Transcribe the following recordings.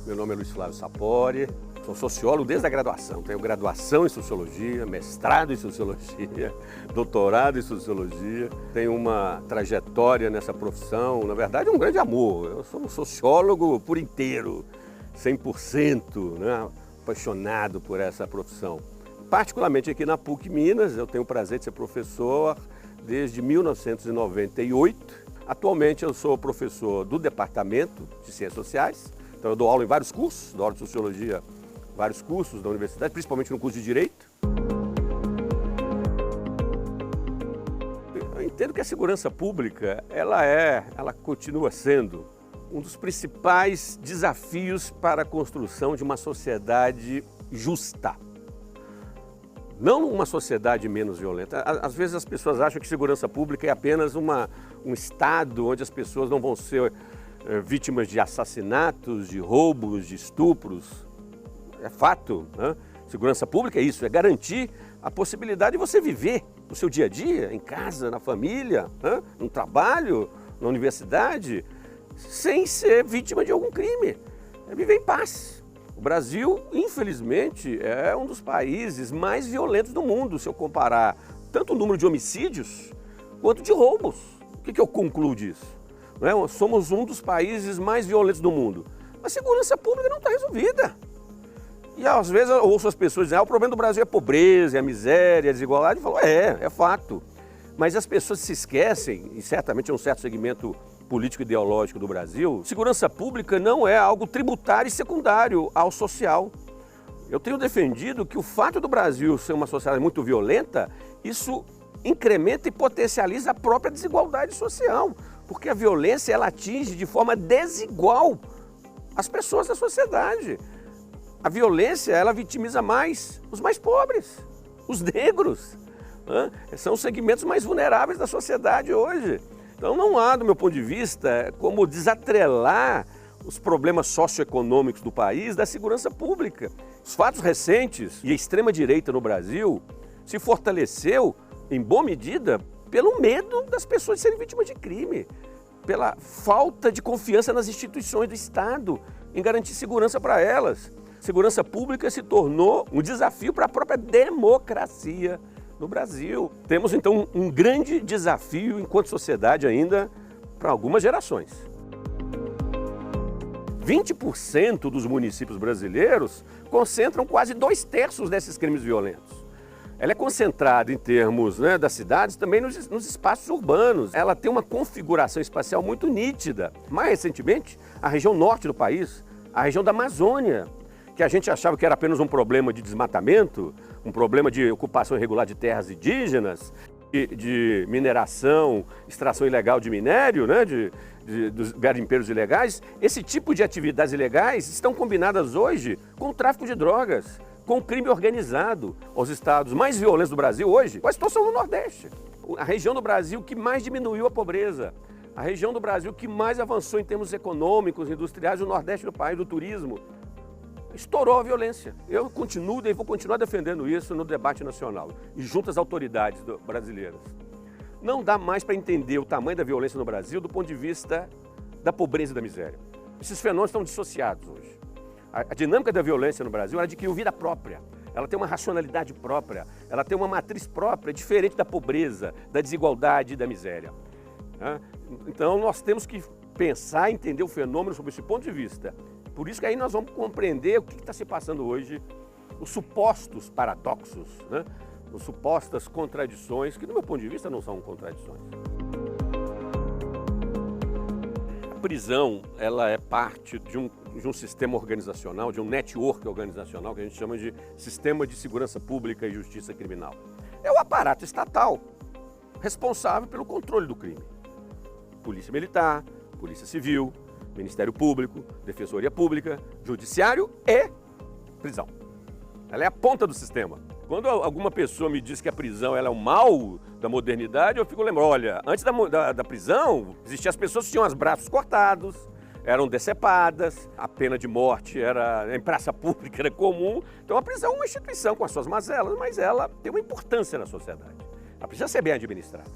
Meu nome é Luiz Flávio Sapori, sou sociólogo desde a graduação. Tenho graduação em Sociologia, mestrado em Sociologia, doutorado em Sociologia. Tenho uma trajetória nessa profissão, na verdade um grande amor. Eu sou um sociólogo por inteiro, 100%, né? Apaixonado por essa profissão. Particularmente aqui na PUC Minas, eu tenho o prazer de ser professor desde 1998. Atualmente eu sou professor do Departamento de Ciências Sociais, então eu dou aula em vários cursos, dou aula de Sociologia, vários cursos da universidade, principalmente no curso de Direito. Eu entendo que a segurança pública, ela continua sendo um dos principais desafios para a construção de uma sociedade justa. Não uma sociedade menos violenta. Às vezes as pessoas acham que segurança pública é apenas um estado onde as pessoas não vão ser vítimas de assassinatos, de roubos, de estupros. É fato, né? Segurança pública é isso, é garantir a possibilidade de você viver no seu dia a dia, em casa, na família, né? No trabalho, na universidade, sem ser vítima de algum crime. É viver em paz. O Brasil, infelizmente, é um dos países mais violentos do mundo, se eu comparar tanto o número de homicídios quanto de roubos. O que eu concluo disso? Não é? Somos um dos países mais violentos do mundo. A segurança pública não está resolvida. E às vezes eu ouço as pessoas dizendo, o problema do Brasil é a pobreza, é a miséria, é a desigualdade. Eu falo, é fato. Mas as pessoas se esquecem, e certamente é um certo segmento político-ideológico do Brasil, segurança pública não é algo tributário e secundário ao social. Eu tenho defendido que o fato do Brasil ser uma sociedade muito violenta, isso incrementa e potencializa a própria desigualdade social, porque a violência ela atinge de forma desigual as pessoas da sociedade. A violência ela vitimiza mais os mais pobres, os negros, né? São os segmentos mais vulneráveis da sociedade hoje. Então não há, do meu ponto de vista, como desatrelar os problemas socioeconômicos do país da segurança pública. Os fatos recentes e a extrema-direita no Brasil se fortaleceu, em boa medida, pelo medo das pessoas de serem vítimas de crime, pela falta de confiança nas instituições do Estado em garantir segurança para elas. Segurança pública se tornou um desafio para a própria democracia no Brasil. Temos então um grande desafio enquanto sociedade ainda para algumas gerações. 20% dos municípios brasileiros concentram quase 2/3 desses crimes violentos. Ela é concentrada em termos, né, das cidades, também nos espaços urbanos. Ela tem uma configuração espacial muito nítida. Mais recentemente, a região norte do país, a região da Amazônia, que a gente achava que era apenas um problema de desmatamento, um problema de ocupação irregular de terras indígenas, de mineração, extração ilegal de minério, né, dos garimpeiros ilegais. Esse tipo de atividades ilegais estão combinadas hoje com o tráfico de drogas, com o crime organizado. Os estados mais violentos do Brasil hoje, quase todos são no Nordeste. A região do Brasil que mais diminuiu a pobreza, a região do Brasil que mais avançou em termos econômicos, industriais, o Nordeste do país, do turismo. Estourou a violência. Eu continuo e vou continuar defendendo isso no debate nacional e junto às autoridades brasileiras. Não dá mais para entender o tamanho da violência no Brasil do ponto de vista da pobreza e da miséria. Esses fenômenos estão dissociados hoje. A dinâmica da violência no Brasil adquiriu vida própria. Ela tem uma racionalidade própria, ela tem uma matriz própria, diferente da pobreza, da desigualdade e da miséria. Então nós temos que pensar e entender o fenômeno sob esse ponto de vista. Por isso que aí nós vamos compreender o que está se passando hoje, os supostos paradoxos, né? As supostas contradições, que do meu ponto de vista não são contradições. A prisão, ela é parte de um sistema organizacional, de um network organizacional, que a gente chama de Sistema de Segurança Pública e Justiça Criminal. É o aparato estatal responsável pelo controle do crime. Polícia Militar, Polícia Civil, Ministério Público, Defensoria Pública, Judiciário e prisão. Ela é a ponta do sistema. Quando alguma pessoa me diz que a prisão ela é o mal da modernidade, eu fico lembrando, olha, antes da prisão, existiam as pessoas que tinham os braços cortados, eram decepadas, a pena de morte era em praça pública, era comum. Então a prisão é uma instituição com as suas mazelas, mas ela tem uma importância na sociedade. Ela precisa ser bem administrada.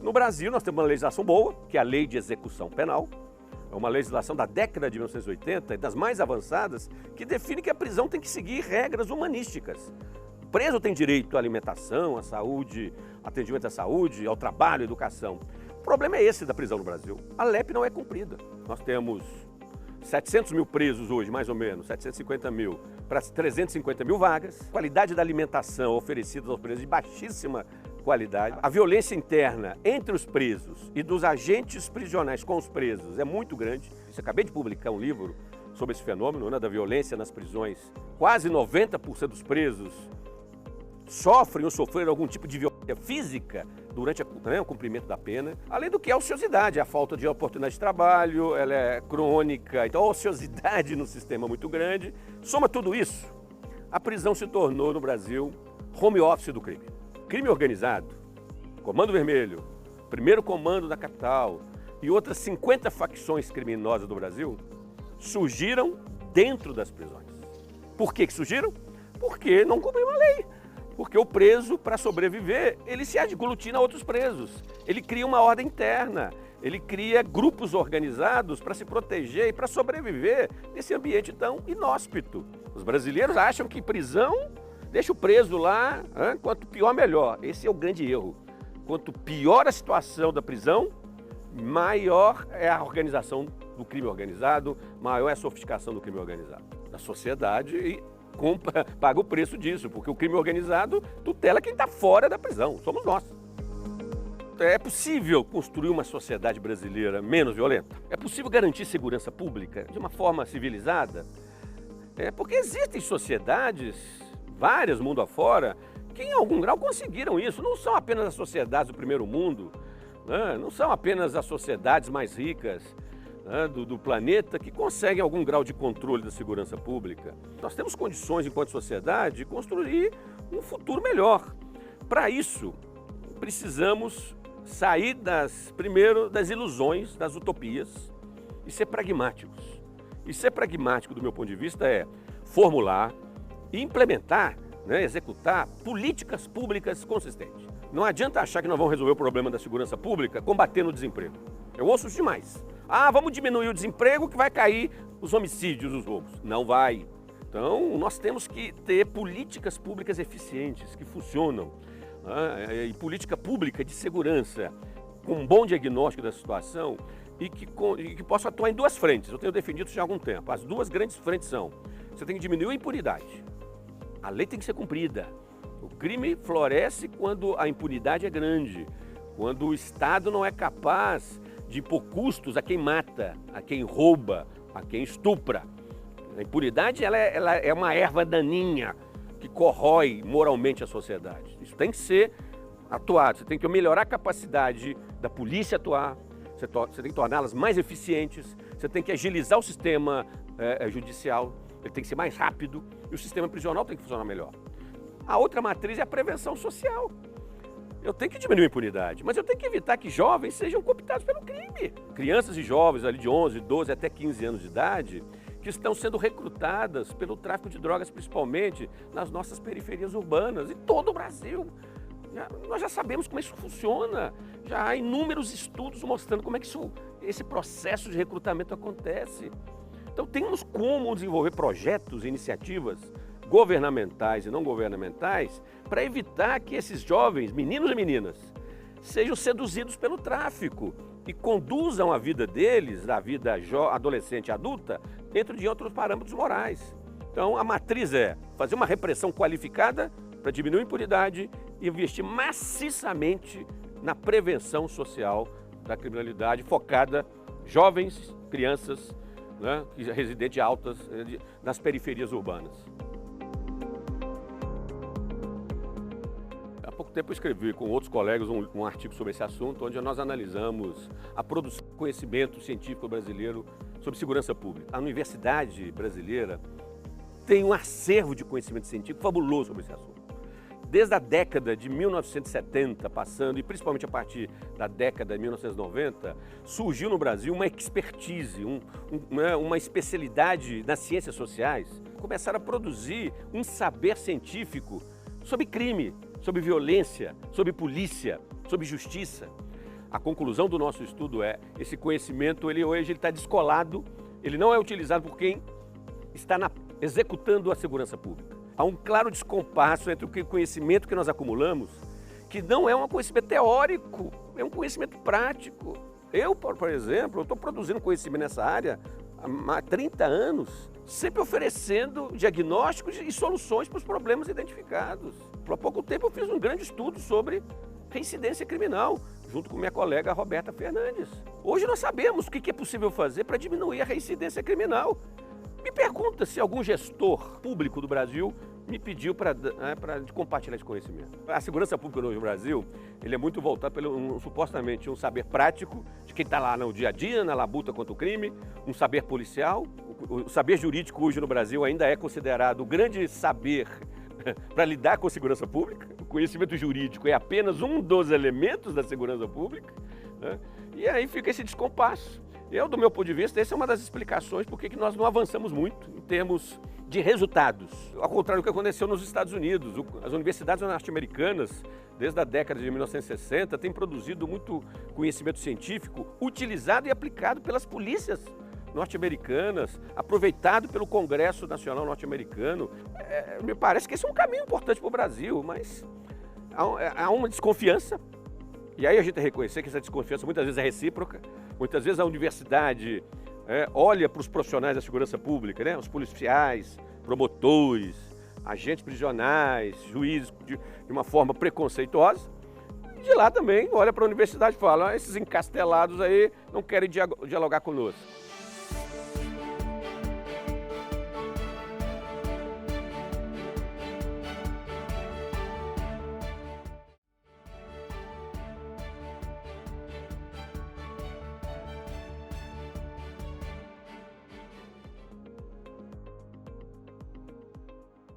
No Brasil, nós temos uma legislação boa, que é a Lei de Execução Penal, É uma legislação da década de 1980, das mais avançadas, que define que a prisão tem que seguir regras humanísticas. O preso tem direito à alimentação, à saúde, atendimento à saúde, ao trabalho, à educação. O problema é esse da prisão no Brasil. A LEP não é cumprida. Nós temos 700 mil presos hoje, mais ou menos, 750 mil para 350 mil vagas. A qualidade da alimentação oferecida aos presos de baixíssima qualidade. A violência interna entre os presos e dos agentes prisionais com os presos é muito grande. Eu acabei de publicar um livro sobre esse fenômeno, né, da violência nas prisões. Quase 90% dos presos sofrem ou sofreram algum tipo de violência física durante o cumprimento da pena. Além do que a ociosidade, a falta de oportunidade de trabalho, ela é crônica, então a ociosidade no sistema é muito grande. Soma tudo isso, a prisão se tornou no Brasil home office do crime. Crime organizado, Comando Vermelho, Primeiro Comando da Capital e outras 50 facções criminosas do Brasil surgiram dentro das prisões. Por que surgiram? Porque não cumpriam a lei. Porque o preso, para sobreviver, ele se aglutina a outros presos. Ele cria uma ordem interna, ele cria grupos organizados para se proteger e para sobreviver nesse ambiente tão inóspito. Os brasileiros acham que prisão deixa o preso lá, quanto pior, melhor. Esse é o grande erro. Quanto pior a situação da prisão, maior é a organização do crime organizado, maior é a sofisticação do crime organizado. A sociedade paga o preço disso, porque o crime organizado tutela quem está fora da prisão, somos nós. É possível construir uma sociedade brasileira menos violenta? É possível garantir segurança pública de uma forma civilizada? Porque existem sociedades, várias mundo afora, que em algum grau conseguiram isso. Não são apenas as sociedades do primeiro mundo, né? Não são apenas as sociedades mais ricas, né, do planeta que conseguem algum grau de controle da segurança pública. Nós temos condições, enquanto sociedade, de construir um futuro melhor. Para isso, precisamos sair primeiro das ilusões, das utopias e ser pragmáticos. E ser pragmático, do meu ponto de vista, é formular e implementar, né, executar políticas públicas consistentes. Não adianta achar que nós vamos resolver o problema da segurança pública combatendo o desemprego. Eu ouço isso demais. Vamos diminuir o desemprego que vai cair os homicídios, os roubos. Não vai. Então, nós temos que ter políticas públicas eficientes, que funcionam, né, e política pública de segurança, com um bom diagnóstico da situação e que possa atuar em duas frentes. Eu tenho defendido isso já há algum tempo. As duas grandes frentes são: você tem que diminuir a impunidade. A lei tem que ser cumprida. O crime floresce quando a impunidade é grande, quando o Estado não é capaz de impor custos a quem mata, a quem rouba, a quem estupra. A impunidade ela é uma erva daninha que corrói moralmente a sociedade. Isso tem que ser atuado. Você tem que melhorar a capacidade da polícia atuar, você tem que torná-las mais eficientes, você tem que agilizar o sistema judicial, ele tem que ser mais rápido e o sistema prisional tem que funcionar melhor. A outra matriz é a prevenção social. Eu tenho que diminuir a impunidade, mas eu tenho que evitar que jovens sejam cooptados pelo crime. Crianças e jovens ali de 11, 12 até 15 anos de idade que estão sendo recrutadas pelo tráfico de drogas, principalmente nas nossas periferias urbanas, em todo o Brasil. Nós já sabemos como isso funciona, já há inúmeros estudos mostrando como é que esse processo de recrutamento acontece. Então temos como desenvolver projetos e iniciativas governamentais e não governamentais para evitar que esses jovens, meninos e meninas, sejam seduzidos pelo tráfico e conduzam a vida deles, a vida adolescente e adulta, dentro de outros parâmetros morais. Então a matriz é fazer uma repressão qualificada para diminuir a impunidade e investir maciçamente na prevenção social da criminalidade, focada em jovens, crianças, né, residentes altas nas periferias urbanas. Há pouco tempo eu escrevi com outros colegas um artigo sobre esse assunto, onde nós analisamos a produção de conhecimento científico brasileiro sobre segurança pública. A universidade brasileira tem um acervo de conhecimento científico fabuloso sobre esse assunto. Desde a década de 1970, passando, e principalmente a partir da década de 1990, surgiu no Brasil uma expertise, uma especialidade nas ciências sociais. Começaram a produzir um saber científico sobre crime, sobre violência, sobre polícia, sobre justiça. A conclusão do nosso estudo é, esse conhecimento, hoje está descolado, ele não é utilizado por quem está executando a segurança pública. Há um claro descompasso entre o conhecimento que nós acumulamos, que não é um conhecimento teórico, é um conhecimento prático. Eu, por exemplo, estou produzindo conhecimento nessa área há 30 anos, sempre oferecendo diagnósticos e soluções para os problemas identificados. Por pouco tempo eu fiz um grande estudo sobre reincidência criminal, junto com minha colega Roberta Fernandes. Hoje nós sabemos o que é possível fazer para diminuir a reincidência criminal. Me pergunta se algum gestor público do Brasil me pediu para compartilhar esse conhecimento. A segurança pública no Brasil, ele é muito voltado pelo supostamente um saber prático de quem está lá no dia a dia, na labuta contra o crime, um saber policial. O saber jurídico hoje no Brasil ainda é considerado o grande saber para lidar com a segurança pública. O conhecimento jurídico é apenas um dos elementos da segurança pública, né? E aí fica esse descompasso. Do meu ponto de vista, essa é uma das explicações por que nós não avançamos muito em termos de resultados. Ao contrário do que aconteceu nos Estados Unidos, as universidades norte-americanas, desde a década de 1960, têm produzido muito conhecimento científico utilizado e aplicado pelas polícias norte-americanas, aproveitado pelo Congresso Nacional norte-americano. Me parece que esse é um caminho importante para o Brasil, mas há uma desconfiança. E aí a gente tem que reconhecer que essa desconfiança muitas vezes é recíproca. Muitas vezes a universidade olha para os profissionais da segurança pública, né? Os policiais, promotores, agentes prisionais, juízes, de uma forma preconceituosa. E de lá também olha para a universidade e fala, esses encastelados aí não querem dialogar conosco.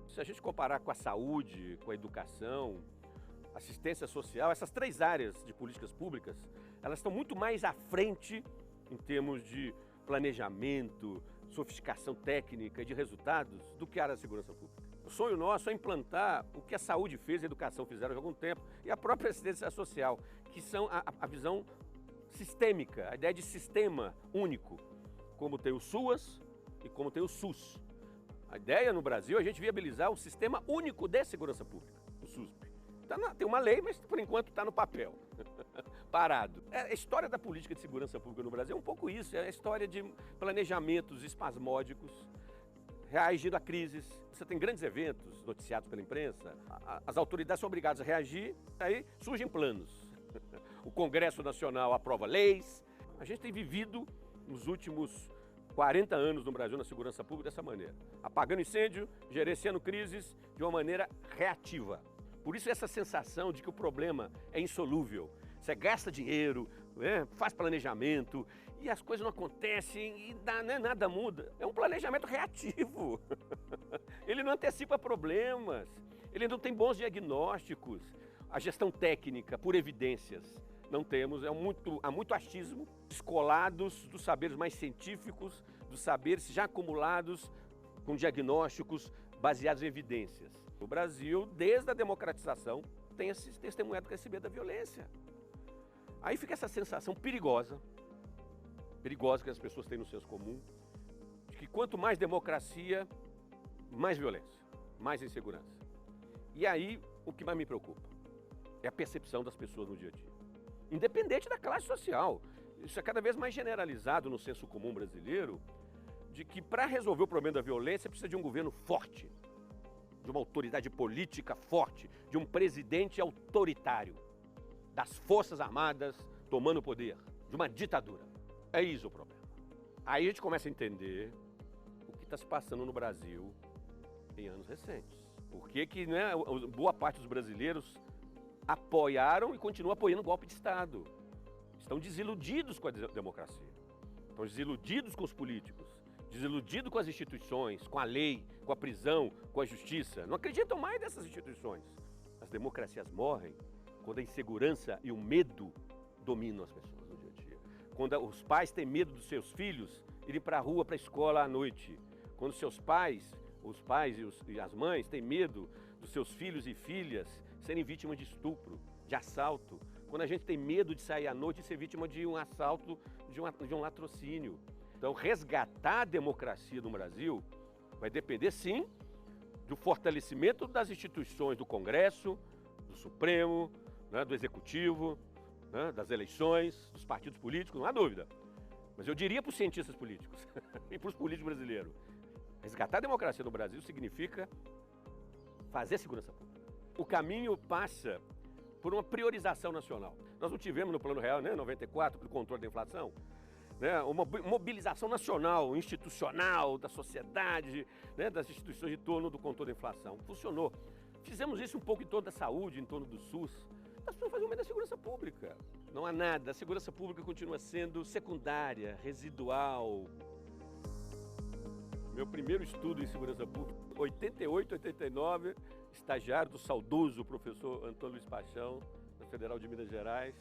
Se a gente comparar com a saúde, com a educação, assistência social, essas três áreas de políticas públicas, elas estão muito mais à frente em termos de planejamento, sofisticação técnica e de resultados do que a área da segurança pública. O sonho nosso é implantar o que a saúde fez e a educação fizeram há algum tempo e a própria assistência social, que são a visão sistêmica, a ideia de sistema único, como tem o SUAS e como tem o SUS. A ideia no Brasil é a gente viabilizar o sistema único de segurança pública, o SUSP. Tem uma lei, mas por enquanto está no papel, parado. A história da política de segurança pública no Brasil é um pouco isso, é a história de planejamentos espasmódicos, reagindo a crises. Você tem grandes eventos noticiados pela imprensa, as autoridades são obrigadas a reagir, aí surgem planos. O Congresso Nacional aprova leis. A gente tem vivido nos últimos 40 anos no Brasil na segurança pública dessa maneira, apagando incêndio, gerenciando crises de uma maneira reativa. Por isso essa sensação de que o problema é insolúvel. Você gasta dinheiro, faz planejamento e as coisas não acontecem e nada muda. É um planejamento reativo. Ele não antecipa problemas, ele não tem bons diagnósticos. A gestão técnica, por evidências, não temos, há muito achismo, descolados dos saberes mais científicos, dos saberes já acumulados com diagnósticos baseados em evidências. O Brasil, desde a democratização, tem testemunhado o crescimento da violência. Aí fica essa sensação perigosa que as pessoas têm no senso comum, de que quanto mais democracia, mais violência, mais insegurança. E aí, o que mais me preocupa é a percepção das pessoas no dia a dia. Independente da classe social. Isso é cada vez mais generalizado no senso comum brasileiro, de que para resolver o problema da violência precisa de um governo forte, de uma autoridade política forte, de um presidente autoritário, das Forças Armadas tomando o poder, de uma ditadura. É isso o problema. Aí a gente começa a entender o que está se passando no Brasil em anos recentes. Por que boa parte dos brasileiros apoiaram e continuam apoiando o golpe de Estado. Estão desiludidos com a democracia, estão desiludidos com os políticos, desiludidos com as instituições, com a lei, com a prisão, com a justiça. Não acreditam mais nessas instituições. As democracias morrem quando a insegurança e o medo dominam as pessoas no dia a dia. Quando os pais têm medo dos seus filhos irem para a rua, para a escola à noite. Quando os pais e as mães têm medo dos seus filhos e filhas serem vítimas de estupro, de assalto. quando a gente tem medo de sair à noite e ser vítima de um assalto, de um latrocínio. Então, resgatar a democracia no Brasil vai depender, sim, do fortalecimento das instituições do Congresso, do Supremo, né, do Executivo, né, das eleições, dos partidos políticos, não há dúvida. Mas eu diria para os cientistas políticos e para os políticos brasileiros, resgatar a democracia no Brasil significa fazer segurança pública. O caminho passa por uma priorização nacional. Nós não tivemos no Plano Real, né, 94, para o controle da inflação, né, uma mobilização nacional, institucional, da sociedade, né, das instituições em torno do controle da inflação. Funcionou. Fizemos isso um pouco em torno da saúde, em torno do SUS. Nós precisamos fazer o meio da segurança pública. Não há nada. A segurança pública continua sendo secundária, residual. Meu primeiro estudo em segurança pública, 88, 89, estagiário do saudoso professor Antônio Luiz Paixão, na Federal de Minas Gerais.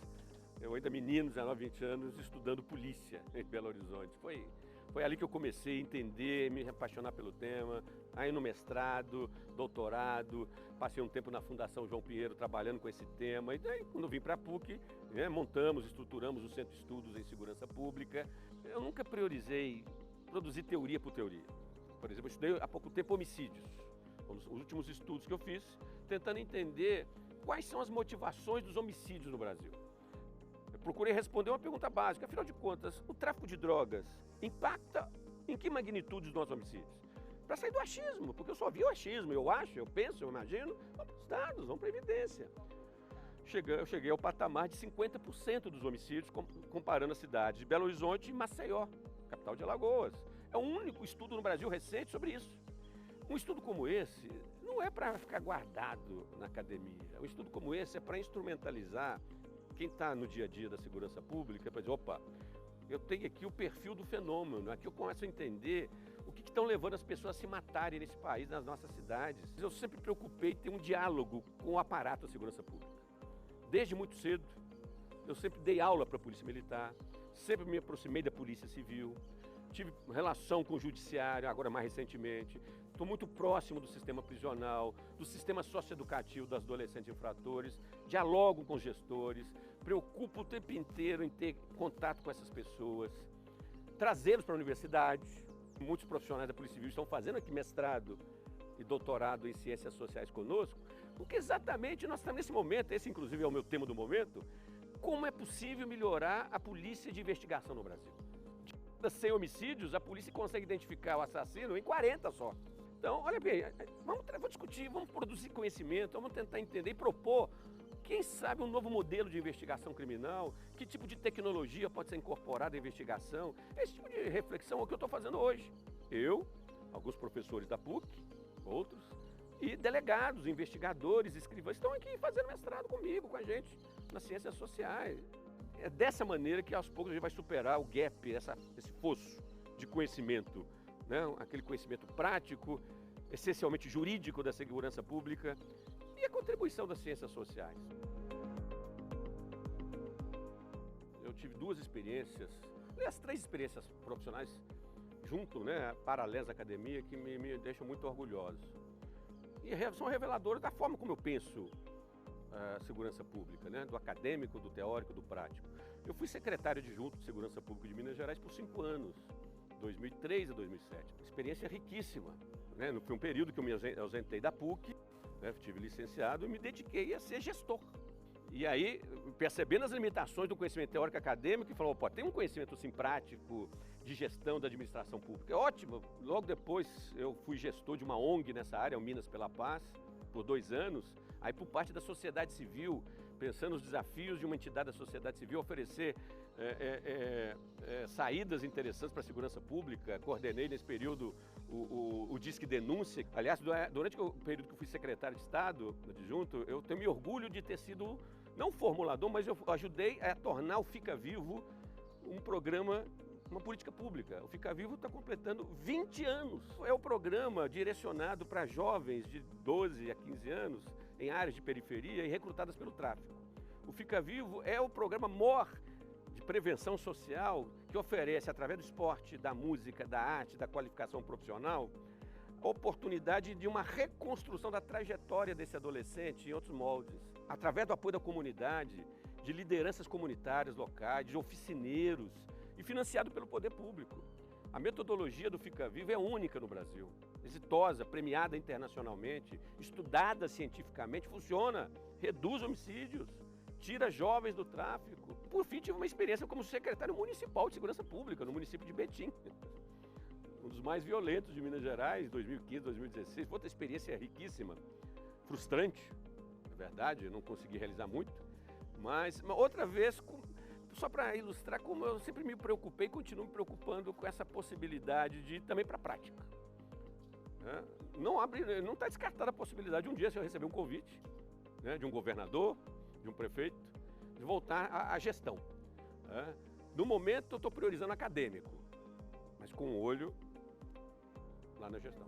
Eu ainda menino, 19, 20 anos, estudando polícia em Belo Horizonte. Foi ali que eu comecei a entender, me apaixonar pelo tema, aí no mestrado, doutorado, passei um tempo na Fundação João Pinheiro trabalhando com esse tema, e daí quando eu vim para a PUC, né, montamos, estruturamos o Centro de Estudos em Segurança Pública. Eu nunca priorizei produzir teoria por teoria. Por exemplo, eu estudei há pouco tempo homicídios, os últimos estudos que eu fiz, tentando entender quais são as motivações dos homicídios no Brasil. Eu procurei responder uma pergunta básica, afinal de contas, o tráfico de drogas impacta em que magnitude os nossos homicídios? Para sair do achismo, porque eu só vi o achismo, eu acho, eu penso, eu imagino, vamos para os dados, vamos para a evidência. Eu cheguei ao patamar de 50% dos homicídios, comparando a cidade de Belo Horizonte e Maceió, capital de Alagoas. É o único estudo no Brasil recente sobre isso. Um estudo como esse não é para ficar guardado na academia. Um estudo como esse é para instrumentalizar quem está no dia a dia da segurança pública, para dizer, opa, eu tenho aqui o perfil do fenômeno, aqui eu começo a entender o que estão levando as pessoas a se matarem nesse país, nas nossas cidades. Eu sempre me preocupei em ter um diálogo com o aparato da segurança pública. Desde muito cedo, eu sempre dei aula para a Polícia Militar, sempre me aproximei da Polícia Civil, tive relação com o Judiciário, agora mais recentemente. Estou muito próximo do sistema prisional, do sistema socioeducativo dos adolescentes infratores, dialogo com os gestores, preocupo o tempo inteiro em ter contato com essas pessoas, trazê-los para a universidade. Muitos profissionais da Polícia Civil estão fazendo aqui mestrado e doutorado em Ciências Sociais conosco, porque exatamente nós estamos nesse momento, esse inclusive é o meu tema do momento, como é possível melhorar a polícia de investigação no Brasil. De 100 homicídios, a polícia consegue identificar o assassino em 40 só. Então, olha bem, vamos discutir, vamos produzir conhecimento, vamos tentar entender e propor, quem sabe, um novo modelo de investigação criminal, que tipo de tecnologia pode ser incorporada à investigação. Esse tipo de reflexão é o que eu estou fazendo hoje. Eu, alguns professores da PUC, outros, e delegados, investigadores, escrivães, estão aqui fazendo mestrado comigo, com a gente, nas ciências sociais. É dessa maneira que aos poucos a gente vai superar o gap, esse fosso de conhecimento, né? Aquele conhecimento prático, essencialmente jurídico da segurança pública e a contribuição das ciências sociais. Eu tive 2 experiências, aliás, 3 experiências profissionais junto, né, paralelas à academia, que me deixam muito orgulhoso. E são reveladoras da forma como eu penso a segurança pública, né? Do acadêmico, do teórico, do prático. Eu fui secretário adjunto de Segurança Pública de Minas Gerais por 5 anos, 2003 a 2007. Experiência riquíssima, né? Foi um período que eu me ausentei da PUC, né? Tive licenciado e me dediquei a ser gestor. E aí, percebendo as limitações do conhecimento teórico acadêmico, e falou, pô, tem um conhecimento assim prático de gestão da administração pública. É ótimo. Logo depois eu fui gestor de uma ONG nessa área, o Minas pela Paz, por 2 anos, aí por parte da sociedade civil, pensando nos desafios de uma entidade da sociedade civil, oferecer saídas interessantes para a segurança pública. Coordenei nesse período o Disque Denúncia. Aliás, durante o período que eu fui secretário de Estado, adjunto, eu tenho orgulho de ter sido, não formulador, mas eu ajudei a tornar o Fica Vivo um programa, uma política pública. O Fica Vivo está completando 20 anos. É o programa direcionado para jovens de 12 a 15 anos em áreas de periferia e recrutadas pelo tráfico. O Fica Vivo é o programa maior de prevenção social que oferece, através do esporte, da música, da arte, da qualificação profissional, a oportunidade de uma reconstrução da trajetória desse adolescente em outros moldes. Através do apoio da comunidade, de lideranças comunitárias locais, de oficineiros e financiado pelo poder público. A metodologia do Fica Vivo é única no Brasil, exitosa, premiada internacionalmente, estudada cientificamente, funciona, reduz homicídios, tira jovens do tráfico. Por fim, tive uma experiência como secretário municipal de segurança pública no município de Betim, um dos mais violentos de Minas Gerais, 2015, 2016. Foi outra experiência riquíssima, frustrante, é verdade, eu não consegui realizar muito, mas outra vez, só para ilustrar como eu sempre me preocupei e continuo me preocupando com essa possibilidade de ir também para a prática. Não está descartada a possibilidade de um dia, se eu receber um convite, né, de um governador, de um prefeito, de voltar à gestão. No momento eu estou priorizando acadêmico, mas com o olho lá na gestão.